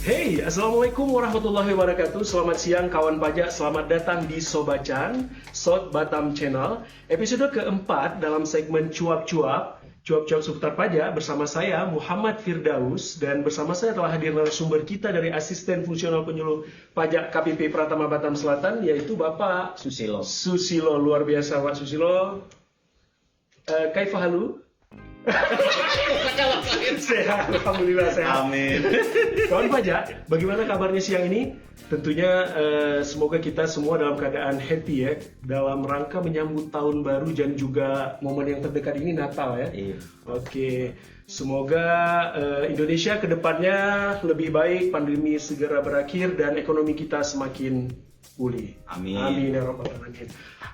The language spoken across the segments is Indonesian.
Hey, Assalamualaikum warahmatullahi wabarakatuh. Selamat siang kawan pajak, selamat datang di Sobacan, Sot Batam Channel. Episode keempat dalam segmen Cuap-Cuap seputar pajak bersama saya Muhammad Firdaus. Dan bersama saya telah hadir narasumber kita dari Asisten Fungsional Penyuluh Pajak KPP Pratama Batam Selatan, yaitu Bapak Susilo. Luar biasa Pak Susilo. Kaifahalu? Sehat, alhamdulillah sehat. Amin. Kawan pajak, bagaimana kabarnya siang ini? Tentunya semoga kita semua dalam keadaan happy ya, dalam rangka menyambut tahun baru dan juga momen yang terdekat ini Natal ya. Iya. Oke, semoga Indonesia kedepannya lebih baik, pandemi segera berakhir dan ekonomi kita semakin pulih. Amin. Amin ya rabbal alamin.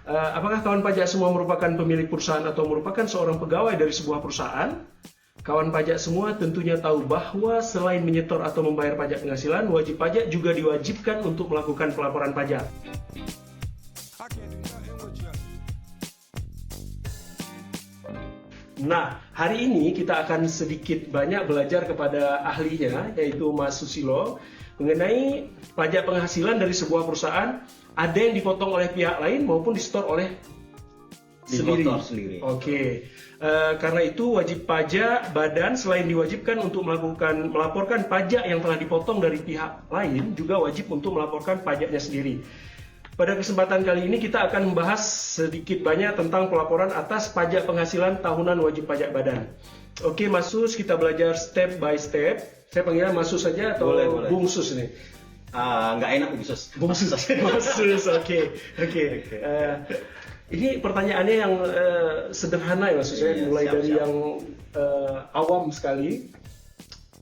Apakah kawan pajak semua merupakan pemilik perusahaan atau merupakan seorang pegawai dari sebuah perusahaan? Kawan pajak semua tentunya tahu bahwa selain menyetor atau membayar pajak penghasilan, wajib pajak juga diwajibkan untuk melakukan pelaporan pajak. Nah, hari ini kita akan sedikit banyak belajar kepada ahlinya, yaitu Mas Susilo, mengenai pajak penghasilan dari sebuah perusahaan, ada yang dipotong oleh pihak lain maupun disetor oleh sendiri. Oke. Karena itu wajib pajak badan selain diwajibkan untuk melaporkan pajak yang telah dipotong dari pihak lain, juga wajib untuk melaporkan pajaknya sendiri. Pada kesempatan kali ini kita akan membahas sedikit banyak tentang pelaporan atas pajak penghasilan tahunan wajib pajak badan. Oke, Mas Sus, kita belajar step by step. Saya panggilnya Mas Sus saja atau Boleh. Bung Sus nih? Nggak enak Bungsus. Bung Sus. Mas Sus, oke. Ini pertanyaannya yang sederhana ya Mas Sus, mulai siap. dari yang awam sekali.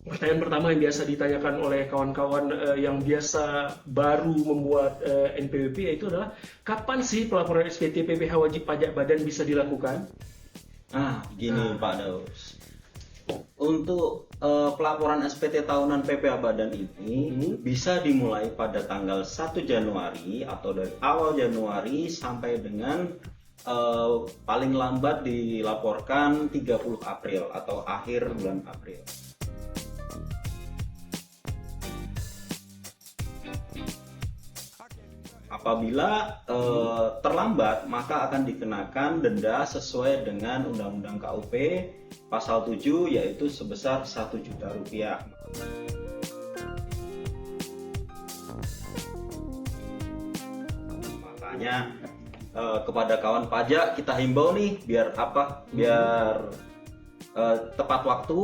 Pertanyaan pertama yang biasa ditanyakan oleh kawan-kawan yang biasa baru membuat NPWP yaitu adalah kapan sih pelaporan SPT PPh wajib pajak badan bisa dilakukan? Pak Daus. Untuk pelaporan SPT tahunan PPh badan ini bisa dimulai pada tanggal 1 Januari atau dari awal Januari sampai dengan paling lambat dilaporkan 30 April atau akhir bulan April. Apabila terlambat, maka akan dikenakan denda sesuai dengan Undang-Undang KUP pasal 7, yaitu sebesar Rp1 juta. Makanya kepada kawan pajak kita himbau nih, biar tepat waktu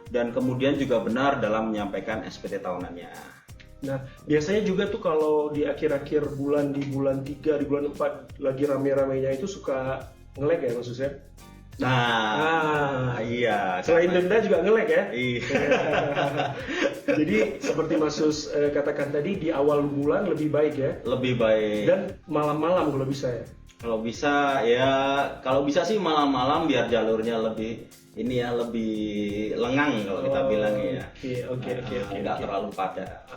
dan kemudian juga benar dalam menyampaikan SPT tahunannya. Nah, biasanya juga tuh kalau di akhir-akhir bulan, di bulan 3, di bulan 4 lagi rame-ramenya itu suka nge-lag ya maksudnya? Iya. Selain denda juga nge-lag ya? Iya. Jadi seperti Mas Sus katakan tadi, di awal bulan lebih baik ya? Lebih baik. Dan malam-malam kalau bisa ya? Kalau bisa sih malam-malam biar jalurnya lebih lengang kalau kita bilang ya. Oke. Nggak terlalu padat.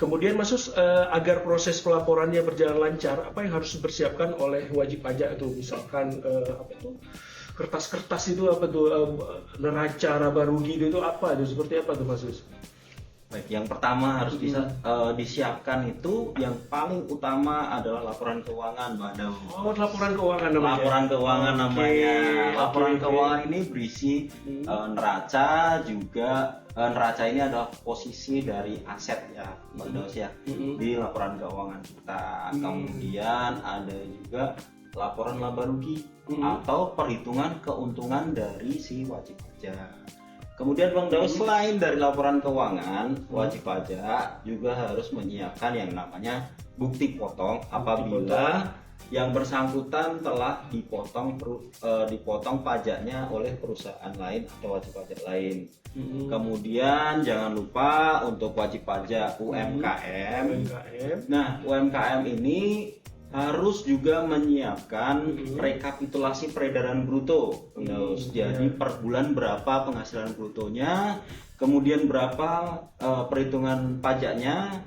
Kemudian Mas Sus, agar proses pelaporannya berjalan lancar, apa yang harus dipersiapkan oleh wajib pajak itu? Misalkan kertas-kertas itu neraca, raba rugi itu apa? Seperti apa tuh Mas Sus? Baik, yang pertama harus disiapkan itu yang paling utama adalah laporan keuangan, Mbak Daud. Oh, laporan keuangan namanya. Laporan keuangan namanya. Laporan Oke. keuangan ini berisi neraca juga. Neraca ini adalah posisi dari aset ya, Mbak Daud ya, di laporan keuangan kita. Kemudian ada juga laporan laba rugi atau perhitungan keuntungan dari si wajib pajak. Kemudian Bang Daus, selain dari laporan keuangan, wajib pajak juga harus menyiapkan yang namanya bukti potong apabila yang bersangkutan telah dipotong pajaknya oleh perusahaan lain atau wajib pajak lain. Kemudian jangan lupa untuk wajib pajak UMKM. Nah, UMKM ini harus juga menyiapkan rekapitulasi peredaran bruto. Jadi per bulan berapa penghasilan brutonya, kemudian berapa perhitungan pajaknya.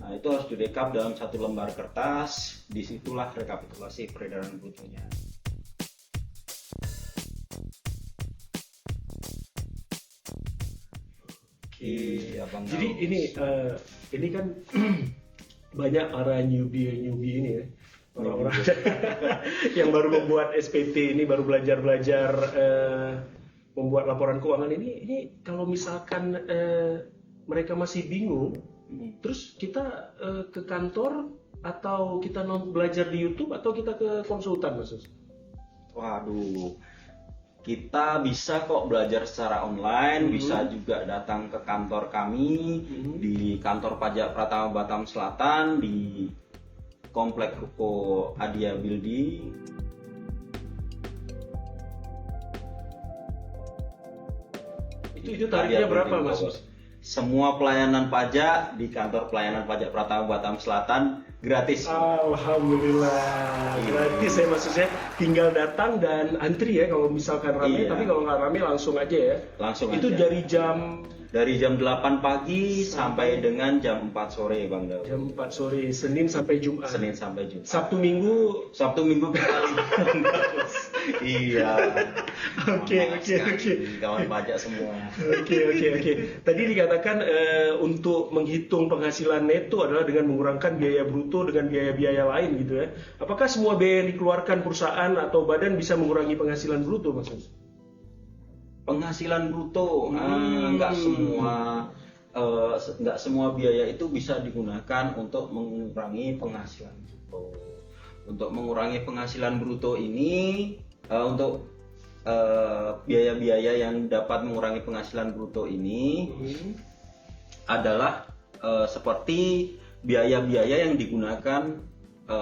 Nah, itu harus direkap dalam satu lembar kertas. Disitulah rekapitulasi peredaran brutonya. Iya, Bang Jadi Daus. ini kan banyak para newbie ini ya, orang-orang yang baru membuat SPT ini, baru belajar membuat laporan keuangan ini kalau misalkan mereka masih bingung, terus kita ke kantor atau kita belajar di YouTube atau kita ke konsultan, Mas Sus? Waduh, kita bisa kok belajar secara online, bisa juga datang ke kantor kami di kantor pajak Pratama Batam Selatan di Komplek Ruko Adia Building. Itu tarifnya berapa, Mas Sus? Semua pelayanan pajak di kantor pelayanan pajak Pratama Batam Selatan gratis. Alhamdulillah, gratis ya maksudnya, tinggal datang dan antri ya kalau misalkan rame, Iya. tapi kalau nggak rame langsung aja ya. Langsung Itu aja. dari jam 8 pagi sampai dengan jam 4 sore, Bang Daus. jam 4 sore, Senin sampai Jumat. Senin sampai Jumat. Sabtu Minggu. Sabtu Minggu kita libur. Iya. Oke. Kawan pajak semua. Oke. Tadi dikatakan untuk menghitung penghasilan neto adalah dengan mengurangkan biaya bruto dengan biaya-biaya lain gitu ya. Apakah semua biaya yang dikeluarkan perusahaan atau badan bisa mengurangi penghasilan bruto, Mas Sus? Penghasilan bruto, nggak semua biaya itu bisa digunakan untuk mengurangi penghasilan bruto. Untuk mengurangi penghasilan bruto ini, untuk biaya-biaya yang dapat mengurangi penghasilan bruto ini adalah seperti biaya-biaya yang digunakan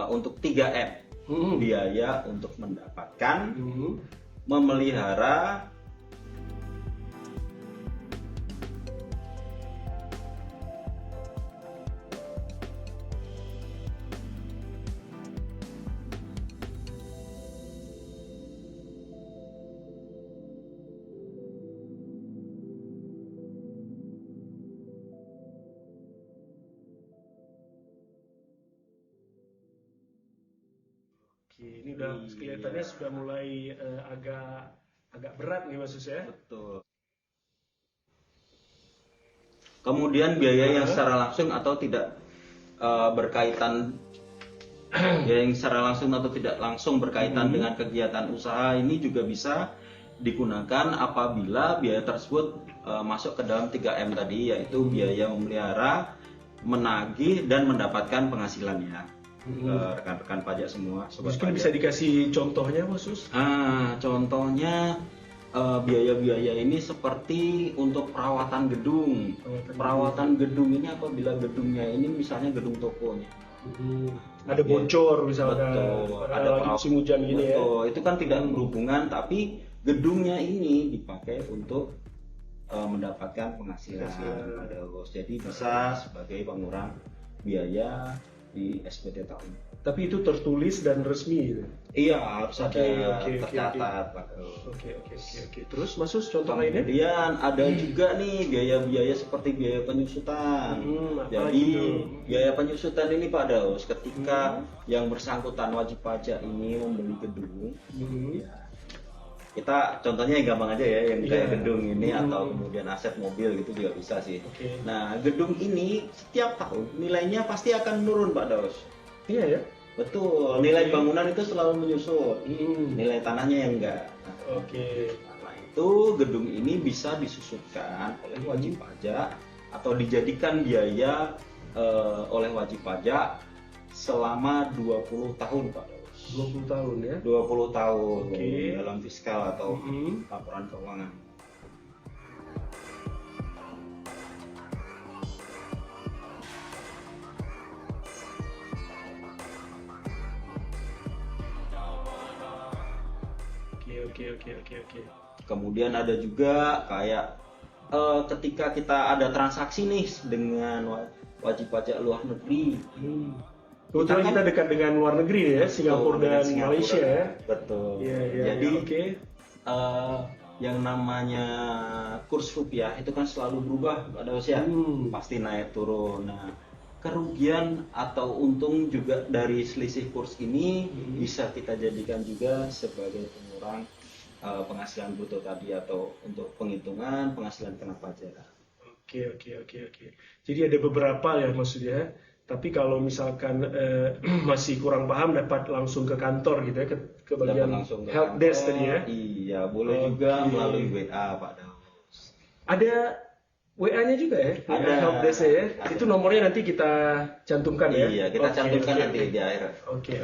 untuk 3M. Biaya untuk mendapatkan, memelihara, Oke, ini udah kelihatannya sudah mulai agak berat nih Mas Sus ya. betul. Kemudian biaya yang secara langsung atau tidak berkaitan, biaya yang secara langsung atau tidak langsung berkaitan dengan kegiatan usaha ini juga bisa digunakan apabila biaya tersebut masuk ke dalam 3M tadi, yaitu biaya memelihara, menagih, dan mendapatkan penghasilannya. Rekan-rekan pajak semua, sobat Mungkin pajak. bisa dikasih contohnya Mas Sus? Contohnya biaya-biaya ini seperti untuk perawatan gedung. Perawatan gedung ini apabila gedungnya ini misalnya gedung tokonya. Ada bocor misalnya, Betul, ada lagi musim hujan gini ya. betul, itu kan tidak berhubungan, tapi gedungnya ini dipakai untuk mendapatkan penghasilan. Jadi bisa sebagai pengurang biaya di SPT tahun. Tapi itu tertulis dan resmi gitu. Iya, harus ada Oke. tercatat. Oke. Terus Mas Sus, contoh lainnya? Kemudian ada juga nih biaya-biaya seperti biaya penyusutan. Apalagi Jadi tuh? biaya penyusutan ini Pak Daus, ketika yang bersangkutan wajib pajak ini membeli gedung, ya, kita contohnya yang gampang aja ya, yang kayak gedung ini atau kemudian aset mobil gitu juga bisa sih. Oke. Nah, gedung ini setiap tahun nilainya pasti akan menurun Pak Daus. Iya ya. Betul, nilai bangunan itu selalu menyusut, nilai tanahnya yang enggak. Oke. Karena itu gedung ini bisa disusutkan oleh wajib pajak atau dijadikan biaya oleh wajib pajak selama 20 tahun Pak Daus. 20 tahun ya. 20 tahun Oke. dalam fiskal atau laporan keuangan. Oke. Kemudian ada juga kayak ketika kita ada transaksi nih dengan wajib pajak luar negeri. Kebetulan kita dekat dengan luar negeri ya, Singapura dan Malaysia ya. Betul. Iya. Jadi Oke. yang namanya kurs rupiah itu kan selalu berubah pada usia, pasti naik turun. Nah, kerugian atau untung juga dari selisih kurs ini bisa kita jadikan juga sebagai pengurang penghasilan bruto tadi atau untuk penghitungan penghasilan kena pajak. Oke. Jadi ada beberapa ya maksudnya. Tapi kalau misalkan masih kurang paham dapat langsung ke kantor gitu ya, ke bagian langsung ke help desk kantor. tadi ya. Iya, boleh juga melalui WA Pak Daus. Ada WA-nya juga ya? Ada. Help desk-nya ya. Ada. Itu nomornya nanti kita cantumkan ya. Iya, kita cantumkan Oke. nanti di akhir. Oke.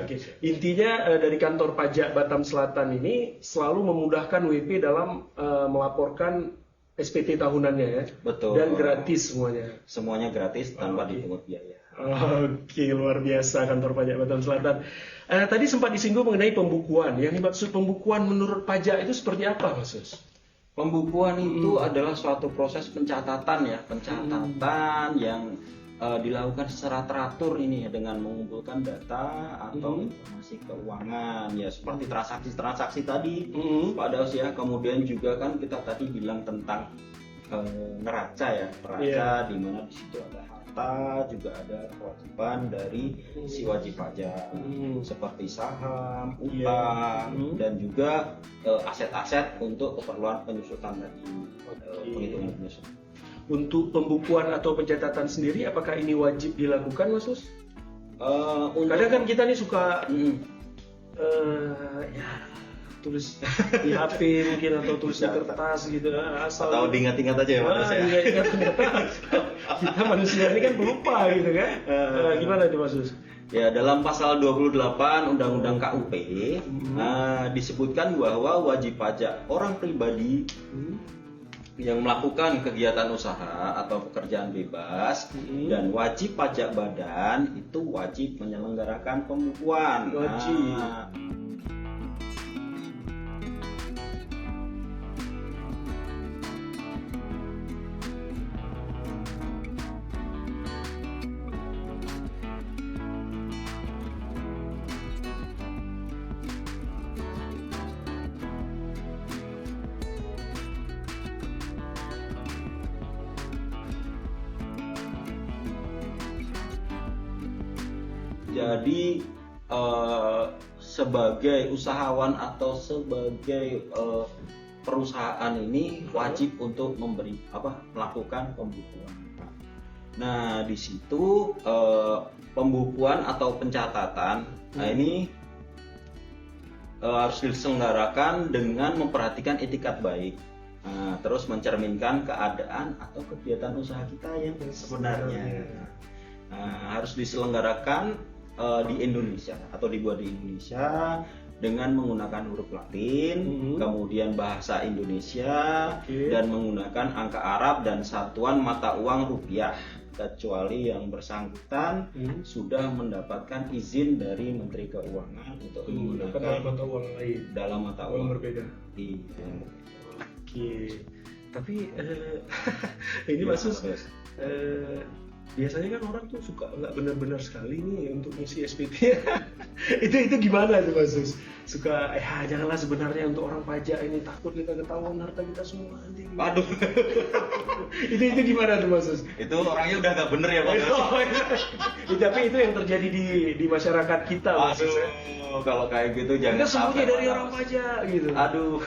Intinya dari kantor pajak Batam Selatan ini selalu memudahkan WP dalam melaporkan SPT tahunannya ya. Betul. Dan gratis semuanya. Semuanya gratis tanpa dipungut biaya. Oke, luar biasa kantor pajak Batam Selatan. Tadi sempat disinggung mengenai pembukuan. Yang dimaksud pembukuan menurut pajak itu seperti apa, Mas Sus? Pembukuan itu adalah suatu proses pencatatan ya, yang dilakukan secara teratur ini ya, dengan mengumpulkan data atau informasi keuangan ya, seperti transaksi tadi Pak Daus ya. Kemudian juga kan kita tadi bilang tentang neraca ya, di mana di situ ada harta, juga ada kewajiban dari si wajib pajak seperti saham, utang, dan juga aset-aset untuk keperluan penyusutan tadi, penghitungan penyusutan. Untuk pembukuan atau pencatatan sendiri, apakah ini wajib dilakukan, Mas Sus? Kadang kan kita nih suka ya tulis di HP mungkin atau tulis di kertas gitu asal atau diingat-ingat aja ya Mas ya. Ingat. Kita manusia ini kan pelupa gitu kan. Gimana itu Mas Sus? Ya, dalam pasal 28 Undang-Undang KUP disebutkan bahwa wajib pajak orang pribadi yang melakukan kegiatan usaha atau pekerjaan bebas dan wajib pajak badan itu wajib menyelenggarakan pembukuan. Wajib. Jadi sebagai usahawan atau sebagai perusahaan ini wajib untuk melakukan pembukuan. Nah, di situ pembukuan atau pencatatan ini harus diselenggarakan dengan memperhatikan etikat baik. Terus mencerminkan keadaan atau kegiatan usaha kita yang sebenarnya. Harus diselenggarakan di Indonesia atau dibuat di Indonesia dengan menggunakan huruf Latin, kemudian bahasa Indonesia, dan menggunakan angka Arab dan satuan mata uang rupiah, kecuali yang bersangkutan sudah mendapatkan izin dari Menteri Keuangan untuk menggunakan dalam mata uang lain, dalam mata uang berbeda. Iya. Oke. Tapi ini Mas Sus, biasanya kan orang tuh suka nggak benar-benar sekali nih untuk ngisi SPT. itu gimana tuh Mas Sus? Suka janganlah sebenarnya untuk orang pajak ini, takut kita ketahuan harta kita semua nanti. Waduh. itu gimana tuh Mas Sus? Itu orangnya udah nggak bener ya Pak. Tapi itu yang terjadi di masyarakat kita Mas Sus. Kalau kayak gitu jangan kita semuanya dari orang pajak gitu. Aduh.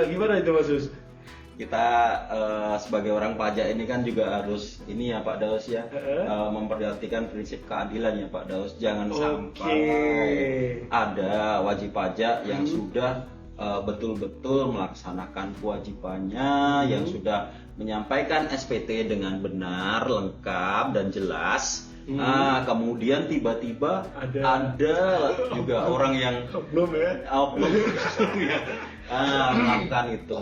Gimana itu Mas Sus? Kita sebagai orang pajak ini kan juga harus ini ya Pak Daus ya, memperhatikan prinsip keadilan ya Pak Daus. Jangan sampai ada wajib pajak yang sudah betul-betul melaksanakan kewajibannya, yang sudah menyampaikan SPT dengan benar, lengkap dan jelas. Kemudian tiba-tiba ada juga orang yang belum melakukan itu.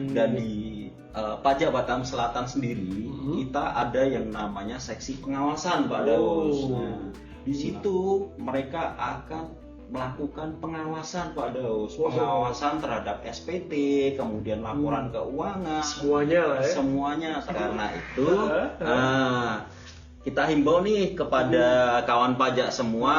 Dan di pajak Batam Selatan sendiri kita ada yang namanya seksi pengawasan Pak Daus. Nah, di situ mereka akan melakukan pengawasan Pak Daus, pengawasan terhadap SPT, kemudian laporan keuangan, semuanya lah ya. Semuanya. Karena itu kita himbau nih kepada kawan pajak semua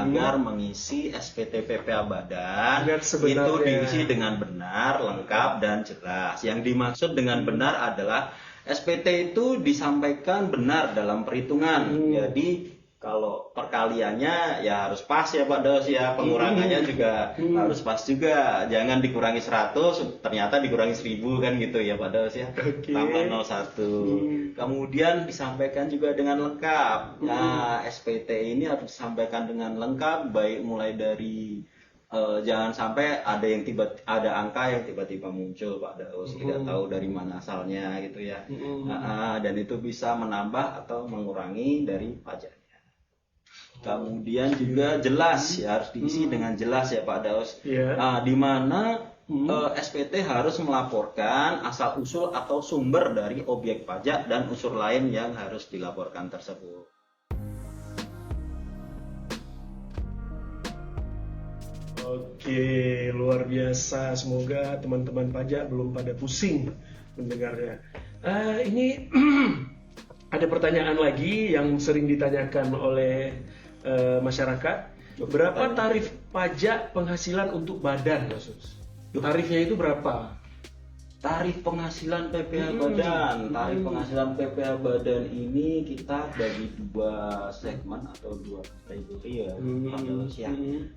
agar mengisi SPT PPA Badan itu diisi dengan benar, lengkap dan jelas. Yang dimaksud dengan benar adalah SPT itu disampaikan benar dalam perhitungan. Jadi kalau perkaliannya ya harus pas ya Pak Daus ya, pengurangannya juga harus pas juga, jangan dikurangi 100 ternyata dikurangi 1000 kan gitu ya Pak Daus ya. Tambah 01. Kemudian disampaikan juga dengan lengkap. Nah, SPT ini harus disampaikan dengan lengkap, baik mulai dari jangan sampai ada angka yang tiba-tiba muncul Pak Daus, tidak tahu dari mana asalnya gitu ya. Dan itu bisa menambah atau mengurangi dari pajaknya. Kemudian juga jelas ya, harus diisi dengan jelas ya Pak Daus. Di mana SPT harus melaporkan asal usul atau sumber dari objek pajak dan unsur lain yang harus dilaporkan tersebut. Oke, luar biasa. Semoga teman-teman pajak belum pada pusing mendengarnya. Ini ada pertanyaan lagi yang sering ditanyakan oleh masyarakat. Berapa tarif pajak penghasilan untuk badan, Mas? Tarifnya itu berapa? Tarif penghasilan PPh Badan. Tarif penghasilan PPh Badan ini kita bagi dua segmen atau dua kategori ya, ya.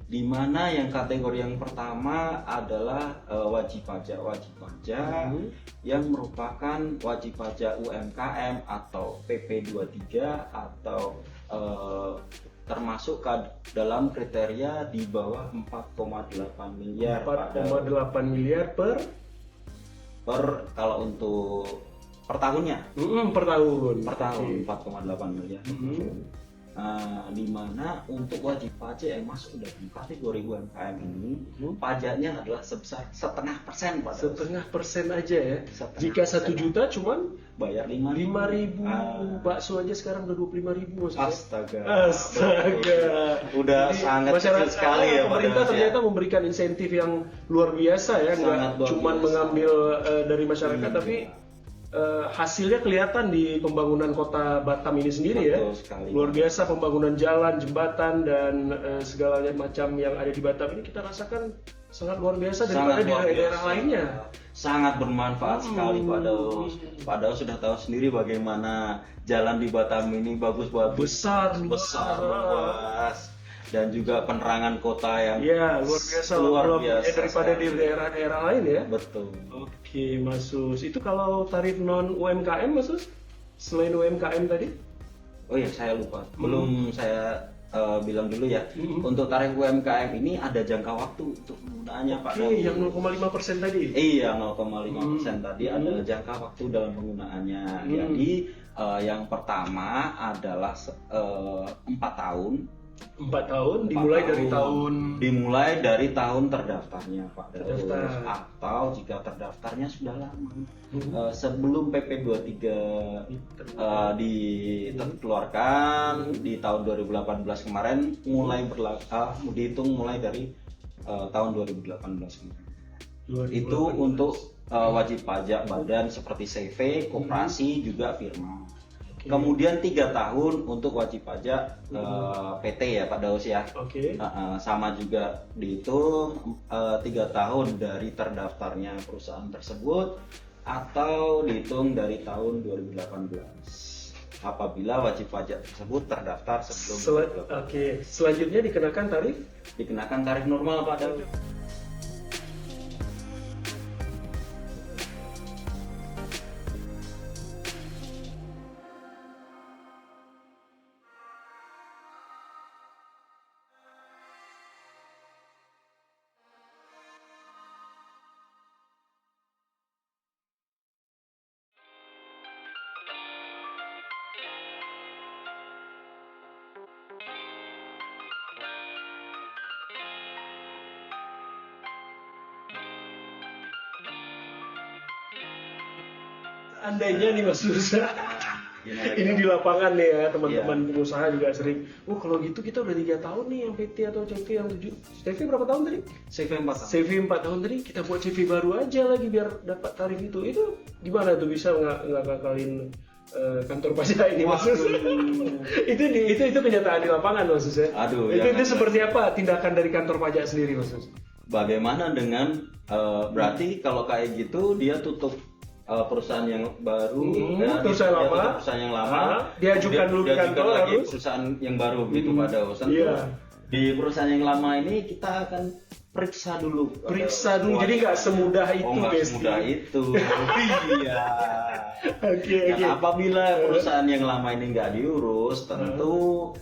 Di mana yang kategori yang pertama adalah wajib pajak yang merupakan wajib pajak UMKM atau PP23 atau termasuk dalam kriteria di bawah 4,8 miliar. 4,8 miliar per kalau untuk per tahunnya. Per tahun. 4,8 miliar. Di mana untuk wajib pajak yang masuk dalam kategori UMKM ini pajaknya adalah sebesar 0,5% Pak. 0,5% aja ya. Jika 1 juta cuman bayar 5.000. Bakso aja sekarang udah 25.000 Mas. Astaga. Udah sangat kecil sekali ya pemerintah ternyata memberikan insentif yang luar biasa ya, nggak cuma mengambil dari masyarakat tapi hasilnya kelihatan di pembangunan kota Batam ini sendiri. Betul ya sekali, luar biasa pembangunan jalan, jembatan dan segala macam yang ada di Batam ini kita rasakan sangat luar biasa daripada daerah-daerah lainnya. Sangat bermanfaat sekali Pak Daus. Pak Daus sudah tahu sendiri bagaimana jalan di Batam ini bagus-bagus, besar, luas. Dan juga penerangan kota yang luar biasa daripada di daerah-daerah lain ya. Betul. Oke, Mas Sus. Itu kalau tarif non UMKM, Mas Sus? Selain UMKM tadi? Oh ya, saya lupa. Belum saya bilang dulu ya. Untuk tarif UMKM ini ada jangka waktu untuk penggunaannya Pak. Yang 0,5% tadi? Iya, 0,5% tadi ada jangka waktu dalam penggunaannya. Jadi yang pertama adalah 4 tahun. 4 tahun dimulai dari tahun terdaftarnya Pak Daus, atau jika terdaftarnya sudah lama sebelum PP23 dikeluarkan di tahun 2018 kemarin, mulai dihitung mulai dari tahun 2018 kemarin. Itu untuk wajib pajak badan seperti CV, koperasi, juga firma. Kemudian 3 tahun untuk wajib pajak PT ya Pak Daus ya. Sama juga dihitung 3 tahun dari terdaftarnya perusahaan tersebut atau dihitung dari tahun 2018 apabila wajib pajak tersebut terdaftar sebelum. Selanjutnya dikenakan tarif normal Pak Daus. Andainya nih Mas Sus, ini di lapangan nih ya, teman-teman pengusaha juga sering, kalau gitu kita udah 3 tahun nih yang PT atau CV yang 7. CV berapa tahun tadi? CV 4 tahun. CV 4 tahun tadi, kita buat CV baru aja lagi biar dapat tarif itu. Itu gimana tuh bisa nggak ngakalin kantor pajak ini Mas Sus? itu kenyataan di lapangan Mas Sus ya. Itu seperti apa tindakan dari kantor pajak sendiri Mas Sus? Bagaimana dengan berarti kalau kayak gitu dia tutup perusahaan yang baru, perusahaan dia lama. tutup perusahaan yang lama, Diajukan dulu di diajukan kantor, lagi harus. perusahaan yang baru gitu Pak Daus. Tentu Iya. di perusahaan yang lama ini kita akan periksa dulu. Jadi nggak semudah itu, nggak Besti. semudah itu. Iya. Oke. Dan apabila perusahaan yang lama ini nggak diurus, tentu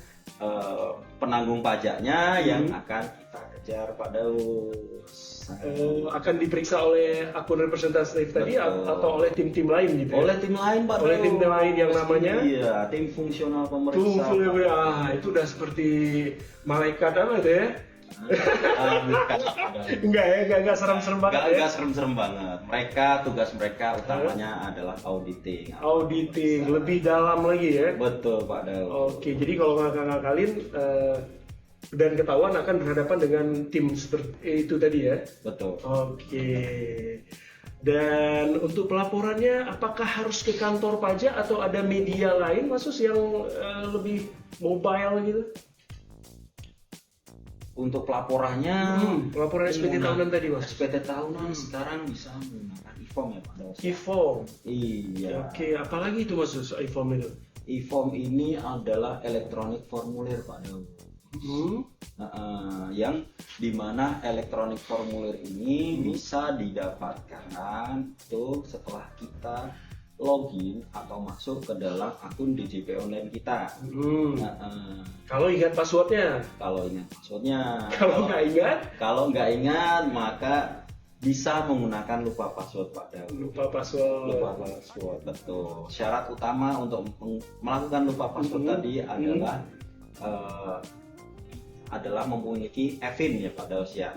penanggung pajaknya yang akan kita kejar Pak Daus. Akan diperiksa oleh akun representatif tadi Betul. atau oleh tim-tim lain gitu ya? Oleh tim lain Pak Oleh Daus. tim lain yang namanya? Iya, tim fungsional pemeriksa. Itu udah seperti malaikat apa itu ya? Enggak serem-serem banget ya? Enggak serem-serem banget. Tugas mereka utamanya adalah auditing. Auditing, lebih dalam lagi ya? Betul Pak Daus. Oke, jadi kalau ngakak-ngakalin dan ketahuan akan berhadapan dengan tim seperti itu tadi ya? Betul. Oke. Dan untuk pelaporannya, apakah harus ke kantor pajak atau ada media lain, Mas Sus, yang lebih mobile gitu? Untuk pelaporannya, Pelaporan SPT tahunan tadi, Mas. SPT tahunan sekarang bisa menggunakan e-form ya Pak Daus. E-form. Iya. Oke, apalagi itu Mas Sus, e-form itu? E-form ini adalah elektronik formulir Pak Daus. Yang dimana elektronik formulir ini bisa didapatkan tuh setelah kita login atau masuk ke dalam akun DJP online kita. Kalau ingat passwordnya? Kalau ingat passwordnya. Kalau nggak ingat, maka bisa menggunakan lupa password Pak Daus. lupa password. Betul. Syarat utama untuk melakukan lupa password tadi adalah memiliki EVIN ya Pak Daus ya.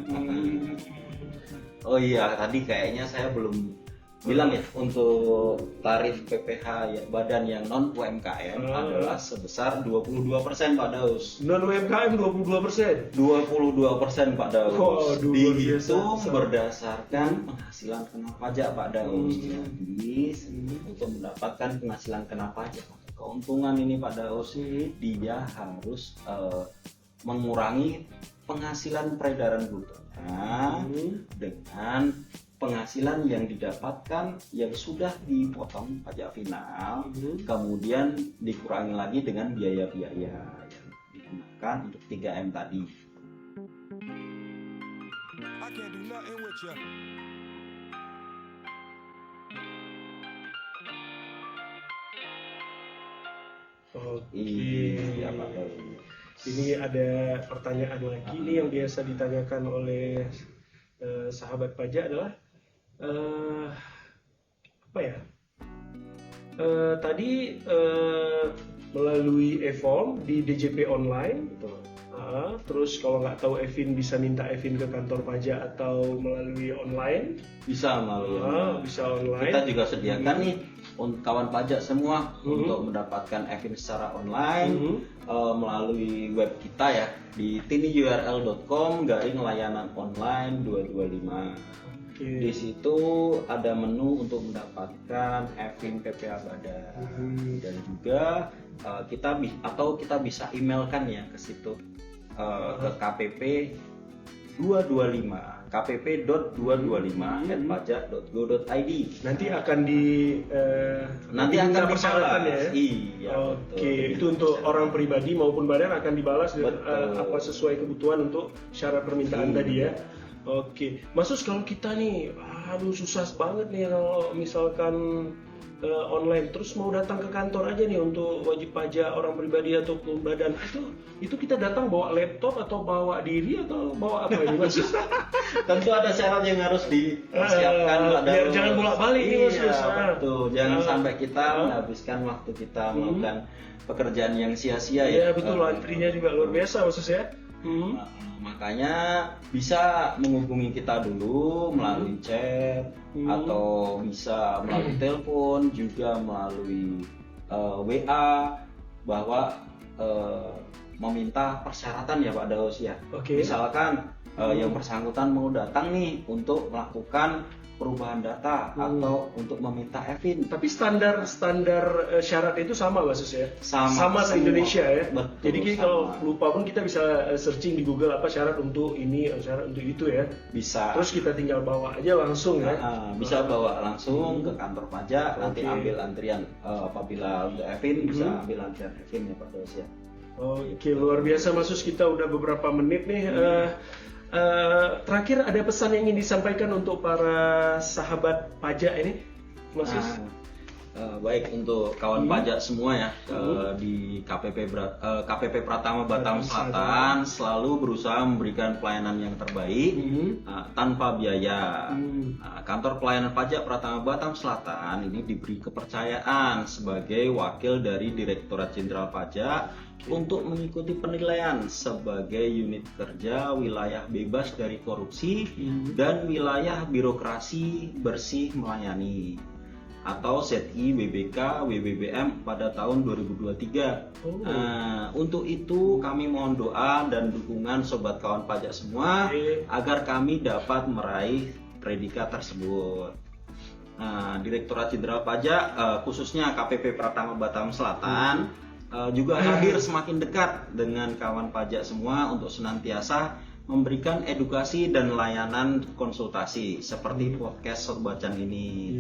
Oh iya, tadi kayaknya saya belum bilang ya, untuk tarif PPh ya, badan yang non UMKM adalah sebesar 22% Pak Daus. Non UMKM 22%. 22% Pak Daus. Dihitung biasa. berdasarkan penghasilan kena pajak Pak Daus. Jadi untuk mendapatkan penghasilan kena pajak, keuntungan ini Pak Daus, dia harus mengurangi penghasilan peredaran brutonya dengan penghasilan yang didapatkan yang sudah dipotong pajak final, kemudian dikurangi lagi dengan biaya-biaya yang digunakan untuk 3M tadi. Iya Pak Daus. Ini ada pertanyaan lagi nih yang biasa ditanyakan oleh sahabat pajak adalah apa ya? Tadi melalui e-form di DJP online. Terus kalau nggak tahu EVIN bisa minta EVIN ke kantor pajak atau melalui online. Bisa melalui bisa online. Kita juga sediakan nih untuk kawan pajak semua untuk mendapatkan EVIN secara online melalui web kita ya di tinyurl.com/layanan online 225. Di situ ada menu untuk mendapatkan EVIN PPh Badan dan juga kita bisa emailkan ya ke situ ke KPP 225 kpp.225@pajak.go.id. Nanti akan akan persyaratan ya. Iya. Oke, itu untuk orang pribadi maupun badan akan dibalas apa sesuai kebutuhan untuk syarat permintaan tadi ya. Oke, Mas kalau kita nih, susah banget nih kalau misalkan online, terus mau datang ke kantor aja nih untuk wajib pajak orang pribadi ataupun badan, itu kita datang bawa laptop atau bawa diri atau bawa apa ini Mas? Tentu ada syarat yang harus dipersiapkan. Biar jangan bolak-balik nih Mas. Betul, jangan sampai kita menghabiskan waktu kita melakukan pekerjaan yang sia-sia ya. Iya betul, antrinya juga luar biasa Mas ya. Makanya bisa menghubungi kita dulu melalui chat atau bisa melalui telepon, juga melalui WA, bahwa meminta persyaratan ya Pak Daus ya. Misalkan yang bersangkutan mau datang nih untuk melakukan perubahan data atau untuk meminta EVIN. Tapi standar syarat itu sama Basus ya? Sama se-Indonesia ya? Betul, jadi sama. kalau lupa pun kita bisa searching di Google apa syarat untuk ini, syarat untuk itu ya? Bisa. Terus kita tinggal bawa aja langsung ya? Bisa bawa langsung ke kantor pajak, nanti ambil antrian. Apabila udah EVIN, bisa ambil antrian EVIN ya Pak Dos ya. Oke, luar biasa Mas Sus, kita udah beberapa menit nih. Terakhir ada pesan yang ingin disampaikan untuk para sahabat pajak ini, Mas Sus? Baik, untuk kawan pajak semua ya, di KPP Pratama Batam Selatan selalu berusaha memberikan pelayanan yang terbaik tanpa biaya. Kantor Pelayanan Pajak Pratama Batam Selatan ini diberi kepercayaan sebagai wakil dari Direktorat Jenderal Pajak untuk mengikuti penilaian sebagai unit kerja wilayah bebas dari korupsi dan wilayah birokrasi bersih melayani atau ZI WBK WBBM pada tahun 2023. Untuk itu kami mohon doa dan dukungan sobat kawan pajak semua agar kami dapat meraih predikat tersebut. Direktorat Jenderal Pajak khususnya KPP Pratama Batam Selatan juga hadir semakin dekat dengan kawan pajak semua untuk senantiasa memberikan edukasi dan layanan konsultasi seperti podcast Sorbacan ini.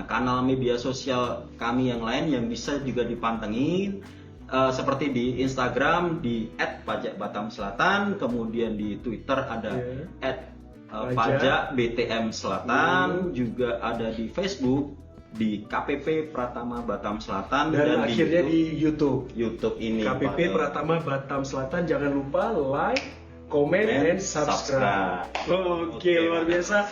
Kanal media sosial kami yang lain yang bisa juga dipantengin seperti di Instagram di @pajakbatamselatan, kemudian di Twitter ada @pajakbtm-selatan, juga ada di Facebook di KPP Pratama Batam Selatan dan akhirnya di YouTube ini KPP Pratama Batam Selatan. Jangan lupa like, komen, dan subscribe. Oke, luar biasa.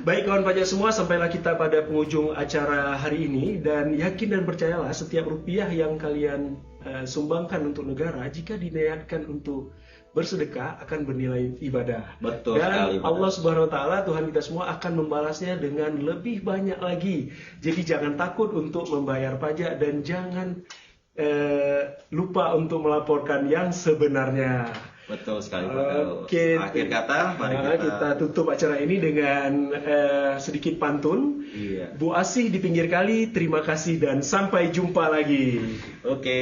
Baik kawan pajak semua, sampailah kita pada penghujung acara hari ini, dan yakin dan percayalah setiap rupiah yang kalian sumbangkan untuk negara, jika diniatkan untuk bersedekah akan bernilai ibadah. Betul dan sekali. Allah Subhanahu wa taala, Tuhan kita semua akan membalasnya dengan lebih banyak lagi. Jadi jangan takut untuk membayar pajak dan jangan lupa untuk melaporkan yang sebenarnya. Betul sekali. Oke. Akhir kata, mari kita tutup acara ini dengan sedikit pantun. Bu Asih di pinggir kali, terima kasih dan sampai jumpa lagi. Oke.